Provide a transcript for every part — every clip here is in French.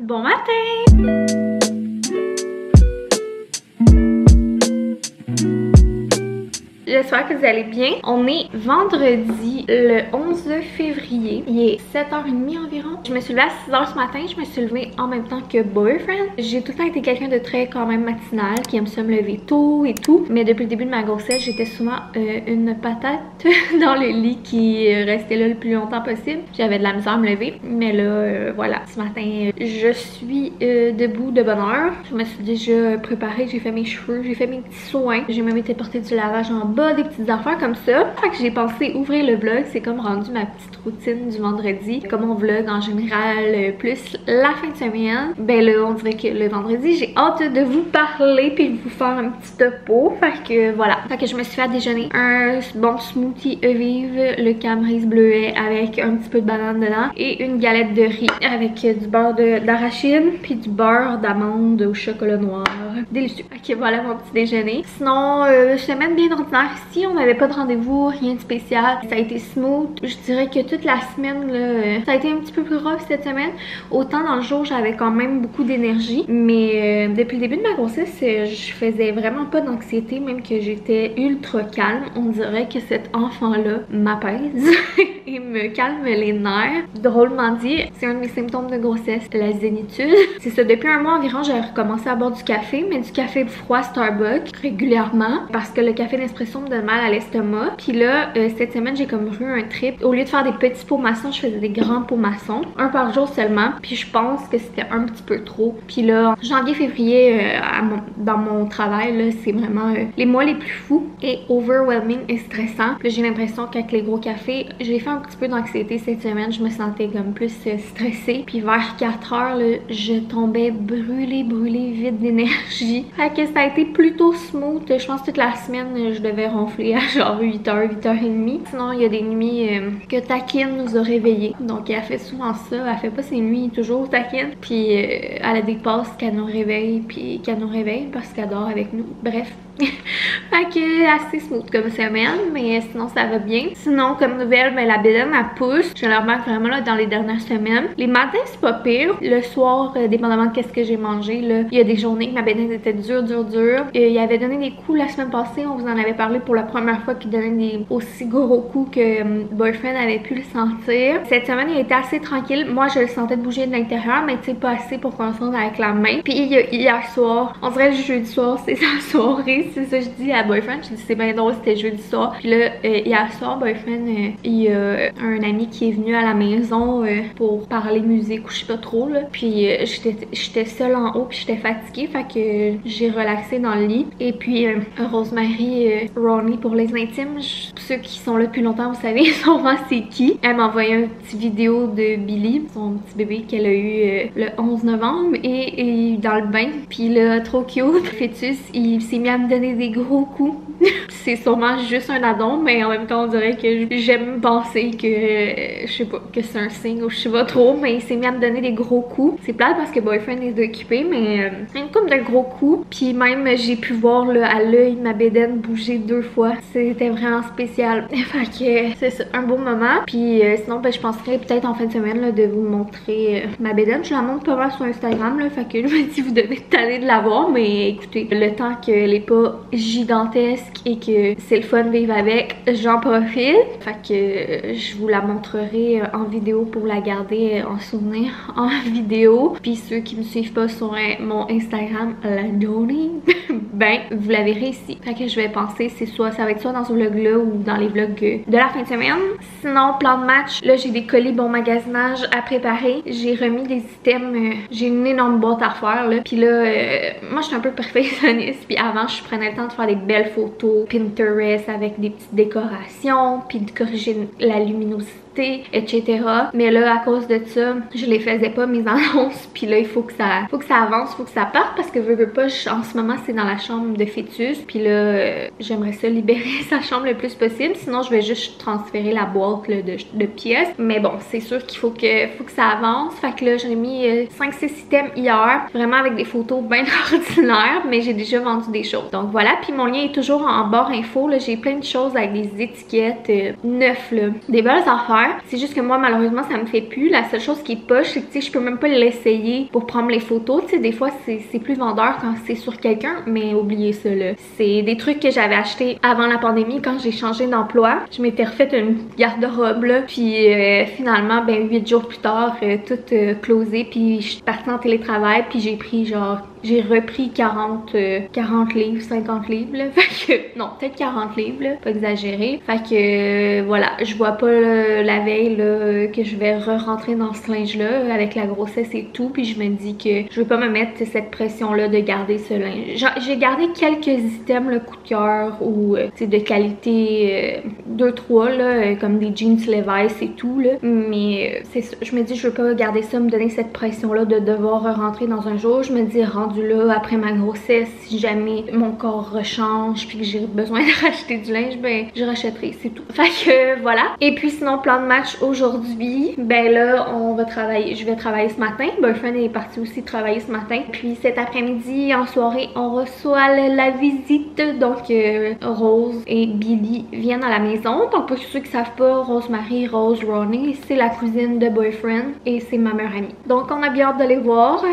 Bon matin! J'espère que vous allez bien. On est vendredi le 11 février. Il est 7h30 environ. Je me suis levée à 6h ce matin. Je me suis levée en même temps que boyfriend. J'ai tout le temps été quelqu'un de très quand même matinal, qui aime ça me lever tôt et tout. Mais depuis le début de ma grossesse, j'étais souvent une patate dans le lit qui restait là le plus longtemps possible. J'avais de la misère à me lever. Mais là, voilà. Ce matin, je suis debout de bonne heure. Je me suis déjà préparée. J'ai fait mes cheveux. J'ai fait mes petits soins. J'ai même été porter du lavage en bas, des petites affaires comme ça. Fait que j'ai pensé ouvrir le vlog. C'est comme rendu ma petite routine du vendredi. Comme mon vlog en général, plus la fin de semaine. Ben là, on dirait que le vendredi, j'ai hâte de vous parler puis de vous faire un petit topo. Fait que voilà. Fait que je me suis fait à déjeuner un bon smoothie vive, le Camerise bleuet avec un petit peu de banane dedans et une galette de riz avec du beurre d'arachide puis du beurre d'amande au chocolat noir. Délicieux. Ok, voilà mon petit déjeuner. Sinon, semaine bien ordinaire ici. On n'avait pas de rendez-vous, rien de spécial. Ça a été smooth. Je dirais que toute la semaine, là, ça a été un petit peu plus rough cette semaine. Autant dans le jour, j'avais quand même beaucoup d'énergie. Mais depuis le début de ma grossesse, je faisais vraiment pas d'anxiété, même que j'étais ultra calme. On dirait que cet enfant-là m'apaise et me calme les nerfs. Drôlement dit, c'est un de mes symptômes de grossesse, la zénitude. C'est ça, depuis un mois environ, j'ai recommencé à boire du café, mais du café froid Starbucks régulièrement parce que le café Nespresso me donne mal à l'estomac. Puis là, cette semaine, j'ai comme eu un trip. Au lieu de faire des petits pots maçons, je faisais des grands pots maçons. Un par jour seulement. Puis je pense que c'était un petit peu trop. Puis là, janvier, février, dans mon travail, c'est vraiment les mois les plus fous et overwhelming et stressant. Puis là, j'ai l'impression qu'avec les gros cafés, j'ai fait un petit peu d'anxiété cette semaine. Je me sentais comme plus stressée. Puis vers 4 heures, là, je tombais brûlée, vide d'énergie. Fait que ça a été plutôt smooth. Je pense que toute la semaine, je devais ronfler à genre 8h, 8h30. Sinon, il y a des nuits que Taquine nous a réveillés. Donc, elle fait souvent ça. Elle fait pas ses nuits toujours, Taquine. Puis, elle a des passes qu'elle nous réveille, puis qu'elle nous réveille parce qu'elle dort avec nous. Bref. Fait que assez smooth comme semaine, mais sinon ça va bien. Sinon, comme nouvelle, ben, la bédaine elle pousse. Je le remarque vraiment là dans les dernières semaines. Les matins c'est pas pire. Le soir, dépendamment de qu'est-ce que j'ai mangé, là, il y a des journées que ma bédaine était dure. Il avait donné des coups la semaine passée. On vous en avait parlé pour la première fois qu'il donnait des aussi gros coups que boyfriend avait pu le sentir. Cette semaine, il était assez tranquille. Moi, je le sentais de bouger de l'intérieur, mais tu sais, pas assez pour qu'on se sente avec la main. Puis hier soir, on dirait le jeudi soir, c'est sa soirée. C'est ça que je dis à boyfriend. Je dis c'est bien drôle, c'était jeudi soir. Puis là, hier soir, boyfriend, il y a un ami qui est venu à la maison pour parler musique ou je sais pas trop là. Puis j'étais seule en haut puis j'étais fatiguée. Fait que j'ai relaxé dans le lit. Et puis Rosemary Ronnie pour les intimes. Ceux qui sont là depuis longtemps, vous savez sûrement c'est qui. Elle m'a envoyé une petite vidéo de Billy, son petit bébé qu'elle a eu le 11 novembre et dans le bain. Puis là, trop cute. Fœtus, il s'est mis à me donner des gros coups. C'est sûrement juste un addon, mais en même temps on dirait que j'aime penser que je sais pas, que c'est un signe ou je sais pas trop, mais il s'est mis à me donner des gros coups. C'est plate parce que boyfriend est occupé, mais une couple de gros coups. Puis même j'ai pu voir là, à l'œil ma bédaine bouger 2 fois. C'était vraiment spécial. Fait que c'est ça, un beau moment. Puis sinon ben, je penserais peut-être en fin de semaine là, de vous montrer ma bédaine. Je la montre pas mal sur Instagram là, fait que je me dis vous devez aller de la voir, mais écoutez, le temps qu'elle est pas gigantesque et que c'est le fun de vivre avec, j'en profite. Fait que je vous la montrerai en vidéo pour la garder en souvenir en vidéo. Puis ceux qui me suivent pas sur mon Instagram, la Johnny, ben vous la verrez ici. Fait que je vais penser, c'est soit ça va être soit dans ce vlog là ou dans les vlogs de la fin de semaine. Sinon, plan de match, là j'ai des colis bon magasinage à préparer. J'ai remis des items, j'ai une énorme boîte à faire là. Puis là, moi je suis un peu perfectionniste. Puis avant, je prenais le temps de faire des belles photos Pinterest avec des petites décorations, puis de corriger la luminosité, etc. Mais là, à cause de ça, je les faisais pas mes annonces. Puis là, il faut que ça avance, faut que ça parte parce que veux pas, en ce moment, c'est dans la chambre de fœtus. Puis là, j'aimerais ça libérer sa chambre le plus possible. Sinon, je vais juste transférer la boîte là, de pièces. Mais bon, c'est sûr qu'il faut que ça avance. Fait que là, j'en ai mis 5-6 items hier. Vraiment avec des photos bien ordinaires, mais j'ai déjà vendu des choses. Donc voilà, puis mon lien est toujours en barre info. J'ai plein de choses avec des étiquettes neuves, là. Des belles affaires. faire. C'est juste que moi, malheureusement, ça me fait plus. La seule chose qui est poche, c'est que tu sais, je peux même pas l'essayer pour prendre les photos. Tu sais, des fois, c'est plus vendeur quand c'est sur quelqu'un, mais oubliez ça, là. C'est des trucs que j'avais acheté avant la pandémie quand j'ai changé d'emploi. Je m'étais refaite une garde-robe, là. Puis finalement, ben 8 jours plus tard, tout closé. Puis je suis partie en télétravail. Puis j'ai pris genre... J'ai repris 40 livres, 50 livres, là. Fait que, non, peut-être 40 livres, là, pas exagéré. Fait que, voilà, je vois pas la veille, là, que je vais re-rentrer dans ce linge-là avec la grossesse et tout. Puis je me dis que je veux pas me mettre cette pression-là de garder ce linge. J'ai gardé quelques items, le coup de cœur, ou, tu sais, de qualité 2-3, là, comme des jeans Levi's et tout, là. Mais, c'est ça, je me dis, je veux pas garder ça, me donner cette pression-là de devoir re-rentrer dans un jour. Je me dis, là après ma grossesse, si jamais mon corps rechange puis que j'ai besoin de racheter du linge, ben je rachèterai, c'est tout. Fait que voilà. Et puis sinon, plan de match aujourd'hui, ben là on va travailler, je vais travailler ce matin. Boyfriend est parti aussi travailler ce matin. Puis cet après-midi en soirée, on reçoit la visite. Donc Rose et Billy viennent à la maison. Donc pour ceux qui savent pas, Rosemary, Rose, Ronnie, c'est la cousine de Boyfriend et c'est ma meilleure amie. Donc on a bien hâte de les voir.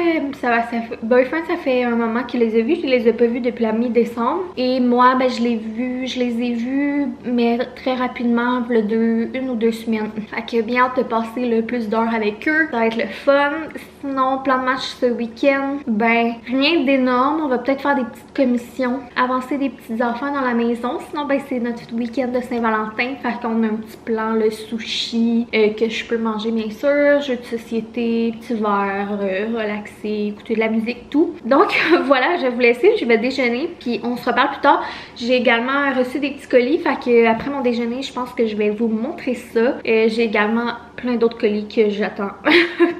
Boyfriend, ça fait un moment qu'il les a vus. Je les ai pas vus depuis la mi-décembre. Et moi, ben je les ai vus, mais très rapidement, une ou deux semaines. Fait que bien hâte de passer le plus d'heures avec eux. Ça va être le fun. Sinon, plan de match ce week-end, ben rien d'énorme. On va peut-être faire des petites commissions, avancer des petits enfants dans la maison. Sinon, ben c'est notre week-end de Saint-Valentin. Fait qu'on a un petit plan, le sushi, que je peux manger bien sûr, jeux de société, petit verre, relaxer, écouter de la musique, tout. Donc voilà, je vais vous laisser, je vais déjeuner puis on se reparle plus tard. J'ai également reçu des petits colis, fait que après mon déjeuner, je pense que je vais vous montrer ça. J'ai également plein d'autres colis que j'attends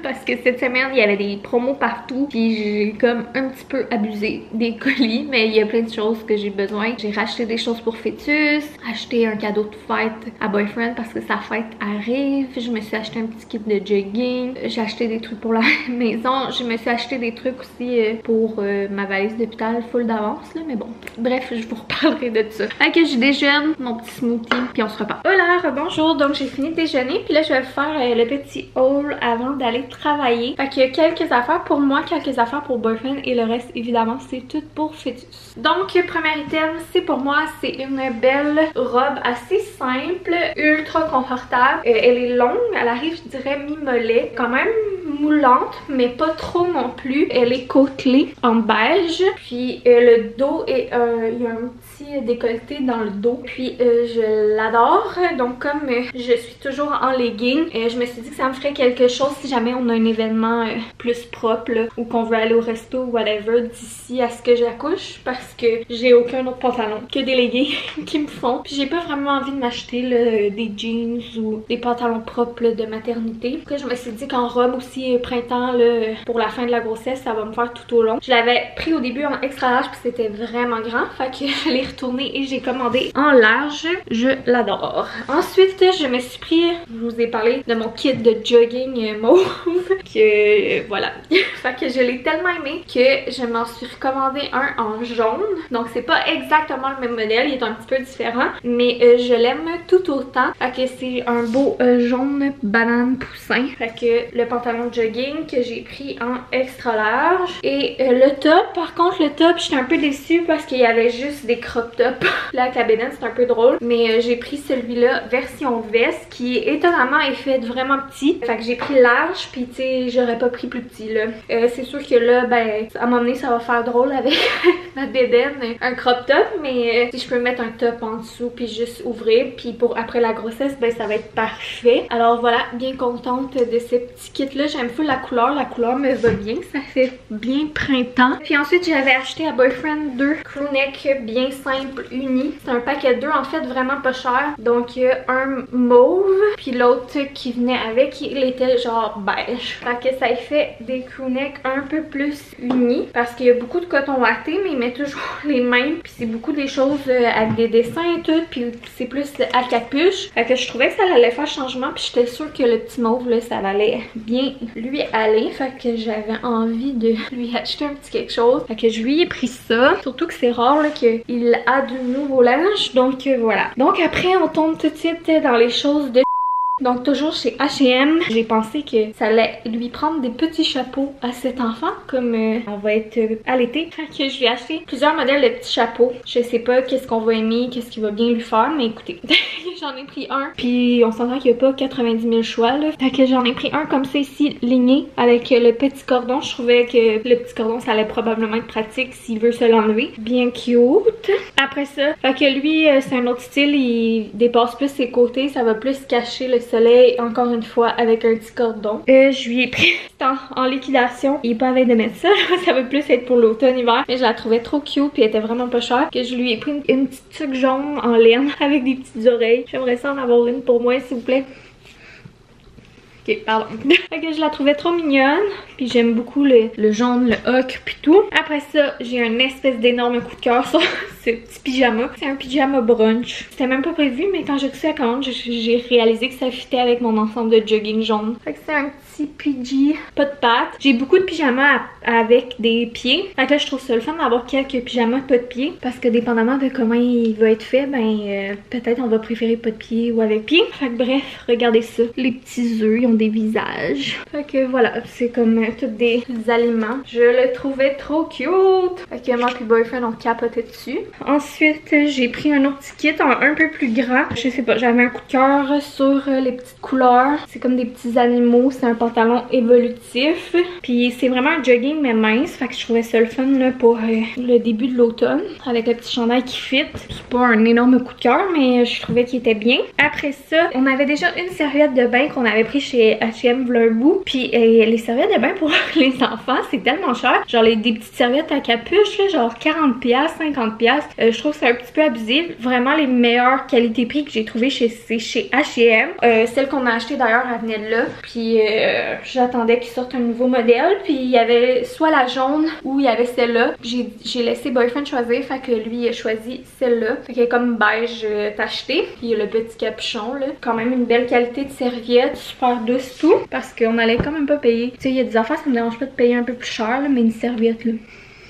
parce que cette semaine, il y avait des promos partout puis j'ai comme un petit peu abusé des colis, mais il y a plein de choses que j'ai besoin. J'ai racheté des choses pour Fœtus, acheté un cadeau de fête à Boyfriend parce que sa fête arrive. Je me suis acheté un petit kit de jogging. J'ai acheté des trucs pour la maison. Je me suis acheté des trucs aussi pour ma valise d'hôpital full d'avance là, mais bon. Bref, je vous reparlerai de ça. Fait que je déjeune mon petit smoothie puis on se repart. Hola, bonjour. Donc j'ai fini de déjeuner puis là je vais faire le petit haul avant d'aller travailler. Fait qu'il y a quelques affaires pour moi, quelques affaires pour Boyfriend et le reste évidemment c'est tout pour Fœtus. Donc premier item, c'est pour moi, c'est une belle robe assez simple, ultra confortable. Elle est longue, elle arrive je dirais mi-mollet, quand même moulante mais pas trop non plus. Elle est côtelée en beige, puis le dos est il y a un petit décolleté dans le dos, puis je l'adore. Donc comme je suis toujours en legging, je me suis dit que ça me ferait quelque chose si jamais on a un événement plus propre là, ou qu'on veut aller au resto ou whatever d'ici à ce que j'accouche, parce que j'ai aucun autre pantalon que des leggings qui me font, puis j'ai pas vraiment envie de m'acheter des jeans ou des pantalons propres là, de maternité. Donc je me suis dit qu'en robe aussi printemps là, pour la fin de la grossesse, ça va me faire tout au long. Je l'avais pris au début en extra large puis c'était vraiment grand, fait que je l'ai retourné et j'ai commandé en large. Je l'adore. Ensuite, je me suis pris, je vous ai parlé de mon kit de jogging mauve que voilà. Fait que je l'ai tellement aimé que je m'en suis recommandé un en jaune. Donc c'est pas exactement le même modèle, il est un petit peu différent, mais je l'aime tout autant. Fait que c'est un beau jaune banane poussin. Fait que le pantalon de jogging que j'ai pris en extra large. Et le top, par contre le top, j'étais un peu déçue parce qu'il y avait juste des crop tops. Là avec la bédaine c'est un peu drôle, mais j'ai pris celui-là version veste qui étonnamment est fait vraiment petit. Fait que j'ai pris large, puis tu sais j'aurais pas pris plus petit là. C'est sûr que là ben à un moment donné ça va faire drôle avec ma bédaine, un crop top, mais si je peux mettre un top en dessous puis juste ouvrir, puis pour après la grossesse ben ça va être parfait. Alors voilà, bien contente de ce petit kit là. J'aime full la couleur me va bien, ça fait bien printemps. Puis ensuite j'avais acheté à Boyfriend 2 crewnecks bien simples unis. C'est un paquet de 2 en fait, vraiment pas cher. Donc il y a un mauve puis l'autre qui venait avec il était genre beige. Fait que ça fait des crewnecks un peu plus unis parce qu'il y a beaucoup de coton watté mais il met toujours les mêmes, puis c'est beaucoup des choses avec des dessins et tout, puis c'est plus à capuche. Fait que je trouvais que ça allait faire changement, puis j'étais sûre que le petit mauve là ça allait bien lui aller. Fait que j'avais envie de lui acheter un petit quelque chose. Fait que je lui ai pris ça. Surtout que c'est rare qu'il a du nouveau linge. Donc voilà. Donc après on tombe tout de suite dans les choses de Donc toujours chez H&M, j'ai pensé que ça allait lui prendre des petits chapeaux à cet enfant, comme on va être à l'été. Fait que je lui ai acheté plusieurs modèles de petits chapeaux. Je sais pas qu'est-ce qu'on va aimer, qu'est-ce qui va bien lui faire, mais écoutez, j'en ai pris un. Puis on s'entend qu'il n'y a pas 90 000 choix là. Fait que j'en ai pris un comme ça ici, ligné, avec le petit cordon. Je trouvais que le petit cordon, ça allait probablement être pratique s'il veut se l'enlever. Bien cute. Après ça, fait que lui, c'est un autre style, il dépasse plus ses côtés, ça va plus cacher le soleil, encore une fois, avec un petit cordon. Je lui ai pris en liquidation. Il est pas à veille de mettre ça, ça va plus être pour l'automne-hiver. Mais je la trouvais trop cute, puis elle était vraiment pas chère, que je lui ai pris une petite tuque jaune en laine avec des petites oreilles. J'aimerais ça en avoir une pour moi, s'il vous plaît. Ok, pardon. Fait que je la trouvais trop mignonne. Puis j'aime beaucoup le jaune, le ocre, puis tout. Après ça, j'ai un espèce d'énorme coup de cœur sur ce petit pyjama. C'est un pyjama brunch. C'était même pas prévu, mais quand j'ai reçu la commande, j'ai réalisé que ça fitait avec mon ensemble de jogging jaune. Fait que c'est un petit PJ, pas de pattes. J'ai beaucoup de pyjamas avec des pieds. Fait que là, je trouve ça le fun d'avoir quelques pyjamas pas de pieds. Parce que dépendamment de comment il va être fait, ben peut-être on va préférer pas de pieds ou avec pieds. Fait que bref, regardez ça. Les petits œufs, ils ont des visages. Fait que voilà, c'est comme tous des aliments. Je le trouvais trop cute. Fait que moi et boyfriend on capotait dessus. Ensuite, j'ai pris un autre petit kit un peu plus grand. Je sais pas, j'avais un coup de cœur sur les petites couleurs. C'est comme des petits animaux. C'est un pantalon évolutif. Puis c'est vraiment un jogging mais mince. Fait que je trouvais ça le fun là, pour le début de l'automne. Avec le petit chandail qui fit. C'est pas un énorme coup de cœur, mais je trouvais qu'il était bien. Après ça, on avait déjà une serviette de bain qu'on avait pris chez H&M Vlerbout. Puis les serviettes de bain pour les enfants, c'est tellement cher. Genre des petites serviettes à capuche, là, genre 40$, 50$. Je trouve que c'est un petit peu abusif. Vraiment les meilleures qualités-prix que j'ai trouvées chez H&M. Celle qu'on a achetée d'ailleurs, elle venait de là. Puis j'attendais qu'ils sortent un nouveau modèle. Puis il y avait soit la jaune ou il y avait celle-là. J'ai laissé boyfriend choisir. Fait que lui il a choisi celle-là. Fait qu'elle est comme beige tachetée. Puis il y a le petit capuchon là. Quand même une belle qualité de serviette. Super douce tout. Parce qu'on allait quand même pas payer. Tu sais, il y a des affaires, ça me dérange pas de payer un peu plus cher, là, mais une serviette là.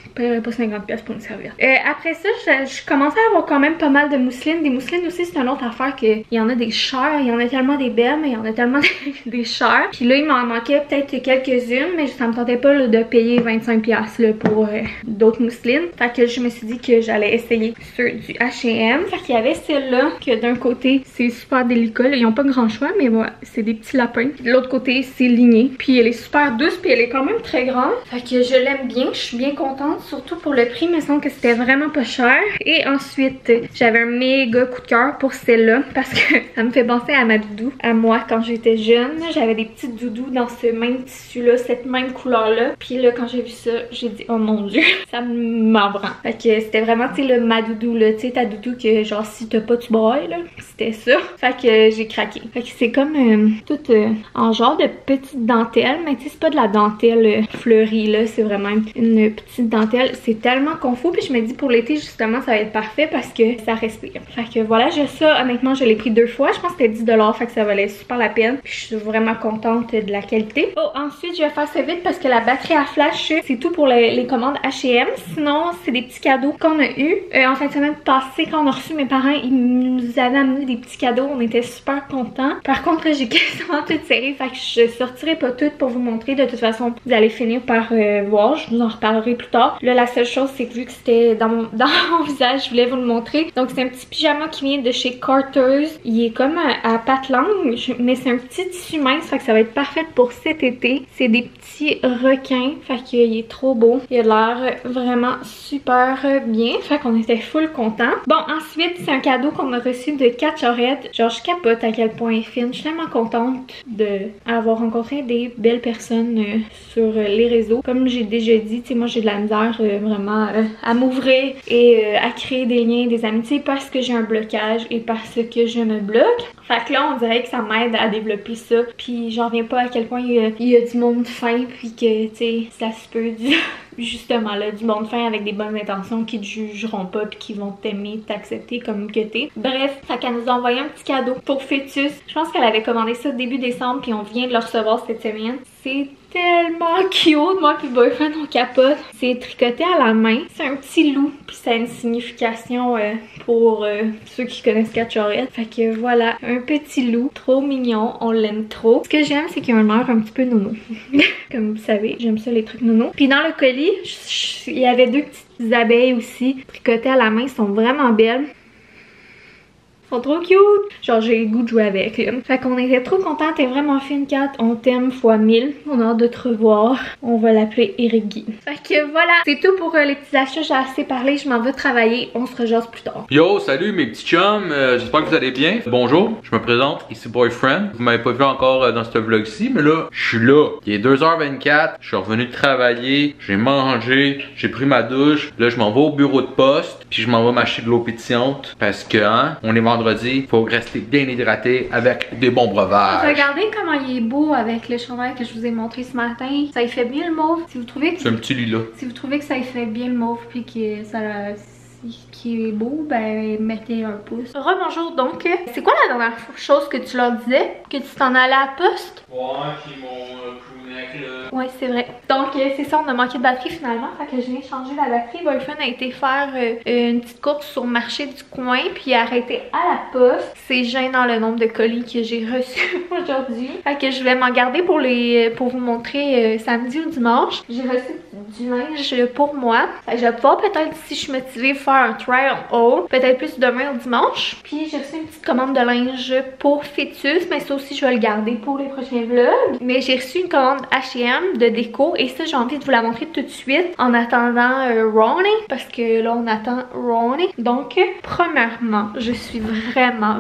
Je paierais pas 50$ pour une serviette. Après ça, je commençais à avoir quand même pas mal de mousselines. Des mousselines aussi, c'est une autre affaire qu'il y en a des chères. Il y en a tellement des belles, mais il y en a tellement des chères. Puis là, il m'en manquait peut-être quelques-unes, mais ça me tentait pas là, de payer 25$ là, pour d'autres mousselines. Fait que je me suis dit que j'allais essayer ceux du H&M. Fait qu'il y avait celle-là, que d'un côté, c'est super délicat. Là, ils ont pas grand choix, mais voilà, c'est des petits lapins. De l'autre côté, c'est ligné. Puis elle est super douce, puis elle est quand même très grande. Fait que je l'aime bien, je suis bien contente. Surtout pour le prix, il me semble que c'était vraiment pas cher. Et ensuite, j'avais un méga coup de cœur pour celle-là parce que ça me fait penser à ma doudou, à moi quand j'étais jeune. J'avais des petites doudous dans ce même tissu-là, cette même couleur-là. Puis là, quand j'ai vu ça, j'ai dit, oh mon dieu, ça m'en prend. Fait que c'était vraiment, tu sais, le ma doudou, là, tu sais, ta doudou que genre si t'as pas, tu brailles, là. C'était ça. Fait que j'ai craqué. Fait que c'est comme tout en genre de petite dentelle, mais tu sais, c'est pas de la dentelle fleurie, là. C'est vraiment une petite dentelle. C'est tellement confus, puis je me dis pour l'été justement ça va être parfait parce que ça respire. Fait que voilà, ça honnêtement je l'ai pris 2 fois, je pense que c'était 10$, fait que ça valait super la peine. Puis je suis vraiment contente de la qualité. Oh, ensuite je vais faire ça vite parce que la batterie à flash, c'est tout pour les commandes H&M. Sinon c'est des petits cadeaux qu'on a eu. En fin de semaine passée, quand on a reçu mes parents, ils nous avaient amené des petits cadeaux, on était super contents. Par contre j'ai quasiment tout serré, fait que je sortirai pas toutes pour vous montrer. De toute façon vous allez finir par voir, je vous en reparlerai plus tard. Là, la seule chose, c'est que vu que c'était dans mon visage, je voulais vous le montrer. Donc, c'est un petit pyjama qui vient de chez Carter's. Il est comme à pattes longues, mais c'est un petit tissu mince, fait que ça va être parfait pour cet été. C'est des petits requins, fait qu'il est trop beau. Il a l'air vraiment super bien, fait qu'on était full contents. Bon, ensuite, c'est un cadeau qu'on a reçu de Kat Charette. Genre, je capote à quel point elle est fine. Je suis tellement contente d'avoir rencontré des belles personnes sur les réseaux. Comme j'ai déjà dit, tu sais, moi, j'ai de la misère vraiment à m'ouvrir et à créer des liens, des amitiés parce que j'ai un blocage et parce que je me bloque. Fait que là, on dirait que ça m'aide à développer ça. Puis j'en reviens pas à quel point il y a du monde fin puis que, tu sais, ça se peut justement là, du monde fin avec des bonnes intentions qui te jugeront pas puis qui vont t'aimer, t'accepter comme que t'es. Bref, fait qu'elle nous a envoyé un petit cadeau pour Fœtus. Je pense qu'elle avait commandé ça début décembre puis on vient de le recevoir cette semaine. C'est tellement cute, moi puis boyfriend on capote. C'est tricoté à la main, c'est un petit loup puis ça a une signification pour ceux qui connaissent Catchorette. Fait que voilà, un petit loup, trop mignon, on l'aime trop. Ce que j'aime c'est qu'il a un air un petit peu nono. Comme vous savez, j'aime ça les trucs nono. Puis dans le colis, il y avait deux petites abeilles aussi tricotées à la main, sont vraiment belles. Sont trop cute! Genre j'ai le goût de jouer avec là. Fait qu'on était trop contents, t'es vraiment fine Kat, on t'aime fois 1000. On a hâte de te revoir. On va l'appeler Erigi. Fait que voilà, c'est tout pour les petits achats, j'ai assez parlé, je m'en vais travailler, on se rejoint plus tard. Yo, salut mes petits chums, j'espère que vous allez bien. Bonjour, je me présente, ici Boyfriend. Vous m'avez pas vu encore dans ce vlog-ci, mais là, je suis là. Il est 2h24, je suis revenu de travailler, j'ai mangé, j'ai pris ma douche. Là, je m'en vais au bureau de poste, puis je m'en vais m'acheter de l'eau pétillante parce que, hein, on est vendredi, faut rester bien hydraté avec des bons breuvages. Regardez comment il est beau avec le chandail que je vous ai montré ce matin. Ça y fait bien le mauve. Si vous trouvez que c'est un petit lilas. Si vous trouvez que ça y fait bien le mauve puis que ça qui est beau, ben mettez un pouce. Rebonjour donc. C'est quoi la dernière chose que tu leur disais? Que tu t'en allais à la poste? Ouais, puis mon crewneck là. Ouais, c'est vrai. Donc c'est ça, on a manqué de batterie finalement. Fait que je viens changer la batterie. Boyfriend a été faire une petite course sur le marché du coin puis a arrêté à la poste. C'est gênant le nombre de colis que j'ai reçus aujourd'hui. Fait que je vais m'en garder pour vous montrer samedi ou dimanche. J'ai reçu du linge pour moi. Fait que je vais pouvoir peut-être, si je suis motivée, faire un try on haul. Peut-être plus demain ou dimanche. Puis j'ai reçu une petite commande de linge pour Fœtus. Mais ça aussi, je vais le garder pour les prochains vlogs. Mais j'ai reçu une commande H&M de déco. Et ça, j'ai envie de vous la montrer tout de suite. En attendant Ronnie. Parce que là, on attend Ronnie. Donc, premièrement, je suis vraiment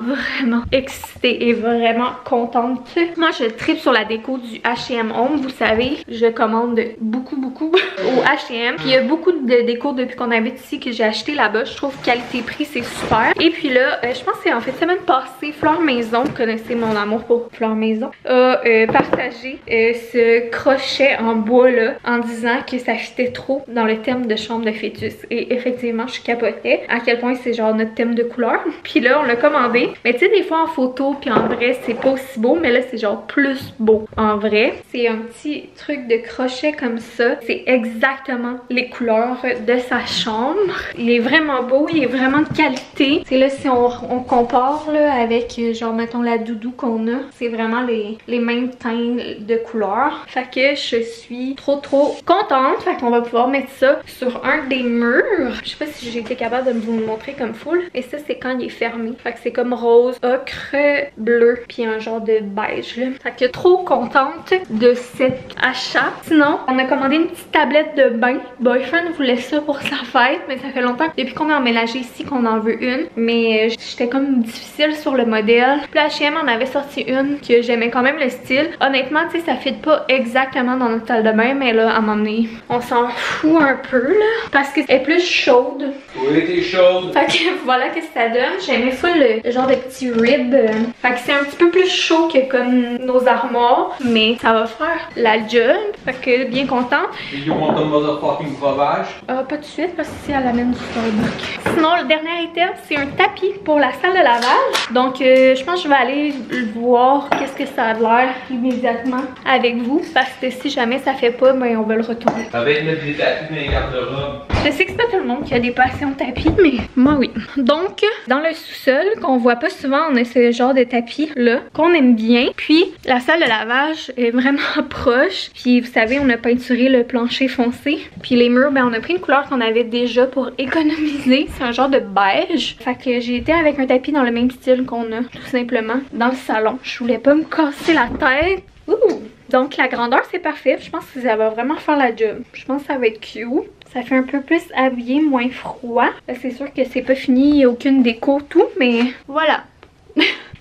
excitée et vraiment contente. Moi, je tripe sur la déco du H&M Home. Vous savez, je commande beaucoup au H&M. Puis il y a beaucoup de déco depuis qu'on habite ici que j'ai acheté là-bas. Je trouve qualité-prix, c'est super. Et puis là, je pense que c'est en fait semaine passée, Fleur Maison, vous connaissez mon amour pour Fleur Maison, a partagé ce crochet en bois là en disant que ça fitait trop dans le thème de chambre de Fœtus. Et effectivement, je capotais à quel point c'est genre notre thème de couleur. Puis là, on l'a commandé. Mais tu sais, des fois en photo puis en vrai, c'est pas aussi beau, mais là, c'est genre plus beau en vrai. C'est un petit truc de crochet comme ça. C'est exactement les couleurs de sa chambre. Il est vraiment beau, il est vraiment de qualité. C'est là, si on compare là avec genre mettons la doudou qu'on a, c'est vraiment les mêmes teintes de couleurs. Fait que je suis trop contente. Fait qu'on va pouvoir mettre ça sur un des murs. Je sais pas si j'ai été capable de vous le montrer comme full. Et ça, c'est quand il est fermé. Fait que c'est comme rose, ocre, bleu, puis un genre de beige là. Fait que trop contente de cet achat. Sinon, on a commandé une petite tablette de bain. Boyfriend voulait ça pour sa fête, mais ça fait longtemps depuis qu'on a emménagé ici qu'on en veut une. Mais j'étais comme difficile sur le modèle. Puis H&M en avait sorti une que j'aimais quand même le style. Honnêtement, tu sais, ça fit pas exactement dans notre salle de bain, mais là, à un moment donné, on s'en fout un peu là. Parce qu'elle est plus chaude. Oui, t'es chaude. Fait que voilà qu'est-ce que ça donne. J'aimais full le genre de petit rib. Fait que c'est un petit peu plus chaud que comme nos armoires. Mais ça va faire la job. Fait que bien contente. You want a motherfucking breuvage? Pas tout de suite parce que c'est à l'amène du Starbucks. Sinon, le dernier item, c'est un tapis pour la salle de lavage. Donc, je pense que je vais aller voir qu'est-ce que ça a l'air immédiatement avec vous. Parce que si jamais ça fait pas, ben on va le retourner. Avec mettre des tapis dans les garde-robes. Je sais que c'est pas tout le monde qui a des passions tapis, mais moi oui. Donc, dans le sous-sol, qu'on voit pas souvent, on a ce genre de tapis là, qu'on aime bien. Puis, la salle de lavage est vraiment proche. Puis, vous savez, on a peinturé le plancher foncé. Puis les murs, ben on a pris une couleur qu'on avait déjà pour économiser. C'est un genre de beige. Fait que j'ai été avec un tapis dans le même style qu'on a, tout simplement, dans le salon. Je voulais pas me casser la tête. Ouh! Donc la grandeur c'est parfait. Je pense que ça va vraiment faire la job. Je pense que ça va être cute. Ça fait un peu plus habillé, moins froid. C'est sûr que c'est pas fini, il n'y a aucune déco, tout, mais voilà.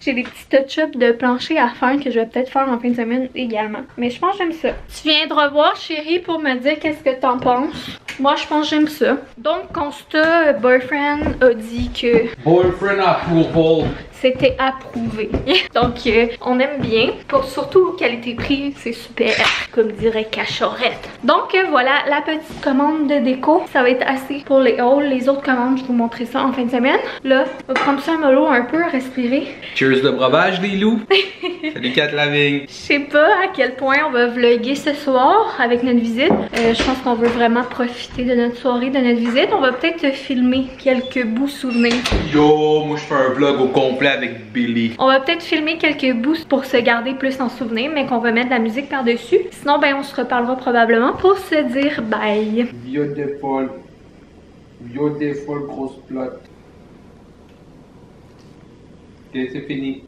J'ai des petits touch-ups de plancher à faire que je vais peut-être faire en fin de semaine également. Mais je pense que j'aime ça. Tu viendras voir, chérie, pour me dire qu'est-ce que t'en penses. Moi, je pense que j'aime ça. Donc, constat, Boyfriend a dit que... Boyfriend approval. C'était approuvé. Donc, on aime bien. Surtout qualité-prix, c'est super. Comme dirait Cachorette. Donc, voilà la petite commande de déco. Ça va être assez pour les hauls. Les autres commandes, je vais vous montrer ça en fin de semaine. Là, on va prendre ça à mollo un peu, respirer. Cheers de breuvage, les loups! Salut Kat Lavigne! Je sais pas à quel point on va vlogger ce soir avec notre visite. Je pense qu'on veut vraiment profiter de notre soirée, de notre visite. On va peut-être filmer quelques bouts souvenirs. Yo, moi je fais un vlog au complet avec Billy. On va peut-être filmer quelques bouts pour se garder plus en souvenir, mais qu'on va mettre de la musique par-dessus. Sinon, ben on se reparlera probablement pour se dire bye. Beautiful. Beautiful grosse plot. Ok, c'est fini.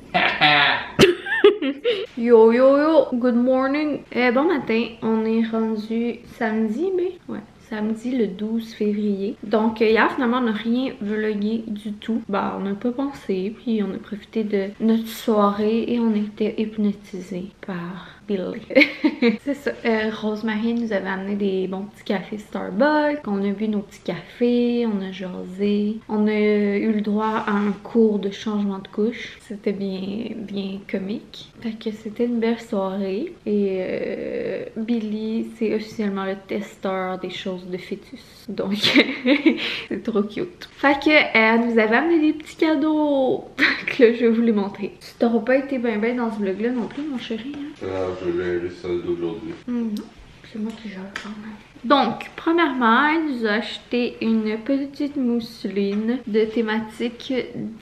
Yo yo yo, good morning. Bon matin, on est rendu samedi, mais ouais. Samedi le 12 février. Donc hier finalement on n'a rien vlogué du tout. Bah on n'a pas pensé, puis on a profité de notre soirée et on était hypnotisés par Billy. C'est ça. Rosemary nous avait amené des bons petits cafés Starbucks. On a bu nos petits cafés, on a jasé. On a eu le droit à un cours de changement de couche. C'était bien comique. Fait que c'était une belle soirée. Et Billy, c'est officiellement le testeur des choses de fœtus. Donc, c'est trop cute. Fait que elle nous avait amené des petits cadeaux que là, je vais vous les montrer. Tu t'auras pas été ben dans ce vlog-là non plus, mon chéri. Hein? Je vais le solde d'aujourd'hui. Non, c'est moi qui gère quand même. Donc, premièrement, elle nous a acheté une petite mousseline de thématique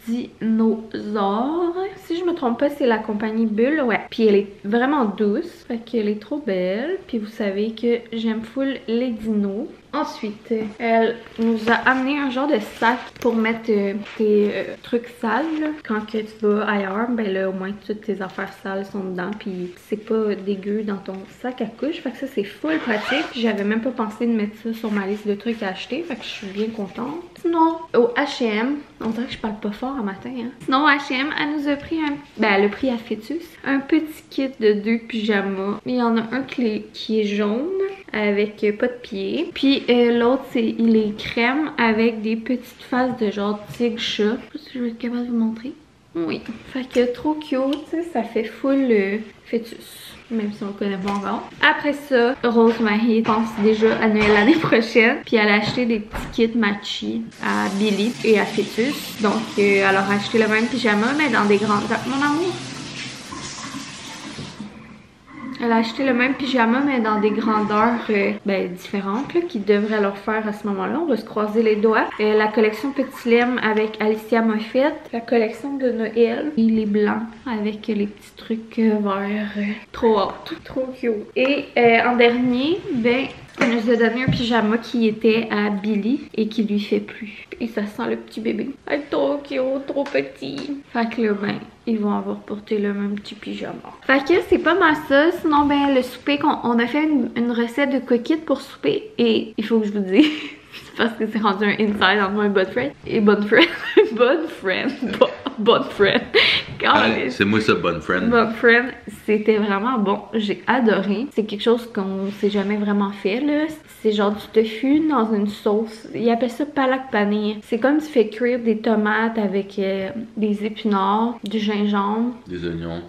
dinosaure. Si je me trompe pas, c'est la compagnie Bulle, ouais. Puis elle est vraiment douce, fait qu'elle est trop belle. Puis vous savez que j'aime full les dinos. Ensuite, elle nous a amené un genre de sac pour mettre tes trucs sales. Là. Quand que tu vas ailleurs, ben là au moins toutes tes affaires sales sont dedans. Puis c'est pas dégueu dans ton sac à couche. Fait que ça c'est full pratique. J'avais même pas pensé de mettre ça sur ma liste de trucs à acheter. Fait que je suis bien contente. Sinon, au H&M, on dirait que je parle pas fort à matin. Hein. Sinon, au H&M, elle nous a pris elle a pris à Fœtus un petit kit de 2 pyjamas. Il y en a un qui est jaune avec pas de pied. Puis l'autre, il est crème avec des petites faces de genre tigre-chat. Je sais pas si je vais être capable de vous montrer. Oui. Fait que trop cute, ça fait full Fœtus. Même si on le connaît pas encore. Après ça, Rosemary pense déjà à Noël l'année prochaine. Puis elle a acheté des petits kits matchy à Billy et à Fœtus. Donc elle a acheté le même pyjama mais dans des grandes... Mon amour! Elle a acheté le même pyjama mais dans des grandeurs différentes là, qui devraient leur faire à ce moment-là. On va se croiser les doigts. La collection Petit Lem avec Alicia Moffett. La collection de Noël. Et les blancs avec les petits trucs verts. Trop hâte. Trop cute. Et en dernier, elle nous a donné un pyjama qui était à Billy et qui lui fait plus. Et ça sent le petit bébé. Elle est trop cute, trop petit. Fait que là, ils vont avoir porté le même petit pyjama. Fait que c'est pas mal ça. Sinon, le souper, on a fait une recette de coquillettes pour souper. Et il faut que je vous dise, parce que c'est rendu un inside entre moi et bonne friend. Et bonne friend. Bonne friend. C'est moi ça, bonne friend. Bonne friend, c'était vraiment bon. J'ai adoré. C'est quelque chose qu'on s'est jamais vraiment fait là. C'est genre du tofu dans une sauce. Ils appellent ça palak paneer. C'est comme tu fais cuire des tomates avec des épinards, du gingembre,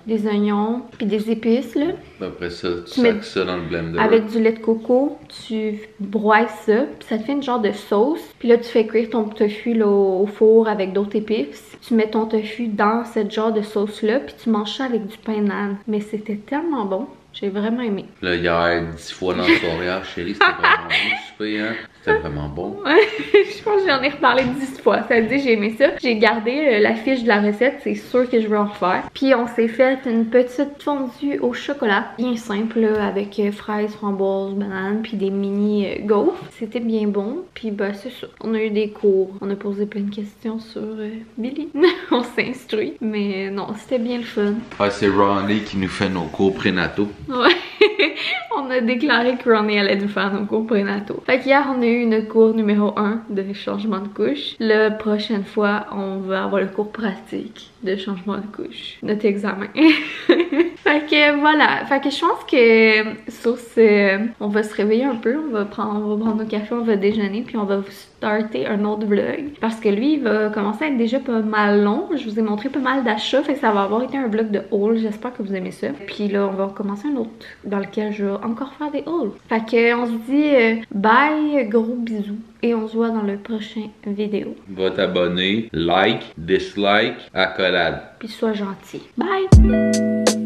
des oignons, puis des épices là. Après ça, tu sacs ça dans le blender. Avec du lait de coco, tu broies ça, puis ça te fait une genre de sauce. Puis là, tu fais cuire ton tofu là, au four avec d'autres épices. Tu mets ton tofu dans cette genre de sauce-là, puis tu manges ça avec du pain d'âne. Mais c'était tellement bon. J'ai vraiment aimé. Là, hier, 10 fois dans la soirée, chérie, c'était vraiment bon, souper, hein? C'était vraiment bon. Ouais, je pense que j'en ai reparlé 10 fois. Ça veut dire j'ai aimé ça. J'ai gardé la fiche de la recette, c'est sûr que je veux en refaire. Puis on s'est fait une petite fondue au chocolat, bien simple, là, avec fraises, framboises, bananes, puis des mini gaufres. C'était bien bon. Puis c'est ça. On a eu des cours. On a posé plein de questions sur Billy. On s'est instruit. Mais non, c'était bien le fun. Ouais, c'est Ronnie qui nous fait nos cours prénataux. Ouais. on a déclaré que Ronnie allait nous faire nos cours prénataux. Fait qu'hier, on a eu une cours numéro 1 de changement de couche. La prochaine fois, on va avoir le cours pratique de changement de couche. Notre examen. Fait que voilà. Fait que je pense que sur ce, on va se réveiller un peu. On va prendre nos cafés, on va déjeuner, puis on va vous starter un autre vlog. Parce que lui, il va commencer à être déjà pas mal long. Je vous ai montré pas mal d'achats, fait que ça va avoir été un vlog de haul. J'espère que vous aimez ça. Puis là, on va commencer un autre dans lequel je vais encore faire des hauls. Fait que on se dit bye, gros bisous. Et on se voit dans le prochain vidéo. Va t'abonner, like, dislike, accolade. Puis sois gentil. Bye!